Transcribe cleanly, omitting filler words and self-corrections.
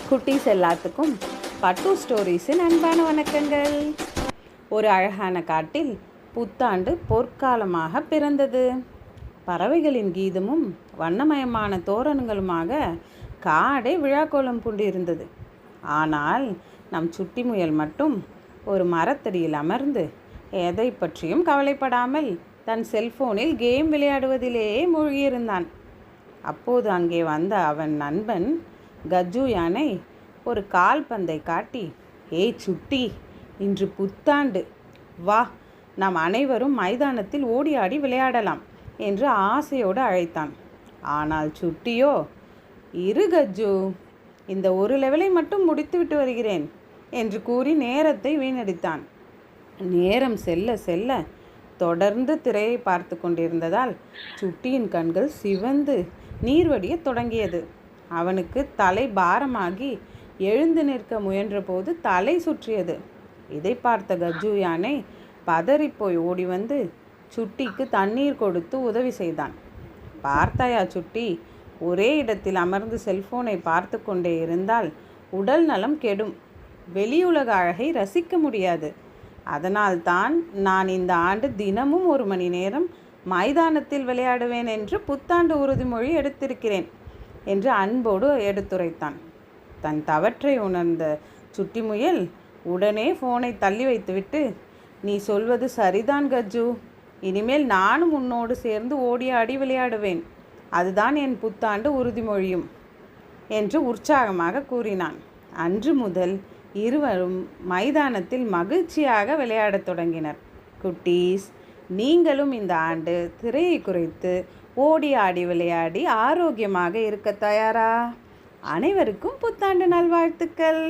குட்டீஸ் எல்லாத்துக்கும் பட்டு ஸ்டோரிஸின் அன்பான வணக்கங்கள். ஒரு அழகான காட்டில் புத்தாண்டு பொற்காலமாக பிறந்தது. பறவைகளின் கீதமும் வண்ணமயமான தோரணங்களுமாக காடே விழாக்கோலம் கொண்டிருந்தது. ஆனால் நம் சுட்டி முயல் மட்டும் ஒரு மரத்தடியில் அமர்ந்து எதை பற்றியும் கவலைப்படாமல் தன் செல்போனில் கேம் விளையாடுவதிலேயே மூழ்கியிருந்தான். அப்போது அங்கே வந்த அவன் நண்பன் கஜ்ஜு யானை ஒரு கால்பந்தை காட்டி, ஏய் சுட்டி, இன்று புத்தாண்டு, வா, நாம் அனைவரும் மைதானத்தில் ஓடி ஆடி விளையாடலாம் என்று ஆசையோடு அழைத்தான். ஆனால் சுட்டியோ, இரு கஜ்ஜு, இந்த ஒரு லெவலை மட்டும் முடித்துவிட்டு வருகிறேன் என்று கூறி நேரத்தை வீணடித்தான். நேரம் செல்ல செல்ல தொடர்ந்து திரையை பார்த்து கொண்டிருந்ததால் சுட்டியின் கண்கள் சிவந்து நீர் வடிய தொடங்கியது. அவனுக்கு தலை பாரமாகி எழுந்து நிற்க முயன்றபோது தலை சுற்றியது. இதை பார்த்த கஜ்ஜு யானை பதறிப்போய் ஓடி வந்து சுட்டிக்கு தண்ணீர் கொடுத்து உதவி செய்தான். பார்த்தாயா சுட்டி, ஒரே இடத்தில் அமர்ந்து செல்போனை பார்த்து கொண்டே இருந்தால் உடல் நலம் கெடும், வெளியுலக அழகை ரசிக்க முடியாது. அதனால்தான் நான் இந்த ஆண்டு தினமும் 1 மணி நேரம் மைதானத்தில் விளையாடுவேன் என்று புத்தாண்டு உறுதிமொழி எடுத்திருக்கிறேன் என்று அன்போடு எடுத்துரைத்தான். தன் தவற்றை உணர்ந்த சுட்டி முயல் உடனே ஃபோனை தள்ளி வைத்துவிட்டு, நீ சொல்வது சரிதான் கஜ்ஜு, இனிமேல் நானும் உன்னோடு சேர்ந்து ஓடி ஆடி விளையாடுவேன், அதுதான் என் புத்தாண்டு உறுதிமொழியும் என்று உற்சாகமாக கூறினான். அன்று முதல் இருவரும் மைதானத்தில் மகிழ்ச்சியாக விளையாடத் தொடங்கினர். குட்டீஸ், நீங்களும் இந்த ஆண்டு திரையை குறைத்து ஓடி ஆடி விளையாடி ஆரோக்கியமாக இருக்க தயாரா? அனைவருக்கும் புத்தாண்டு நல்வாழ்த்துக்கள்.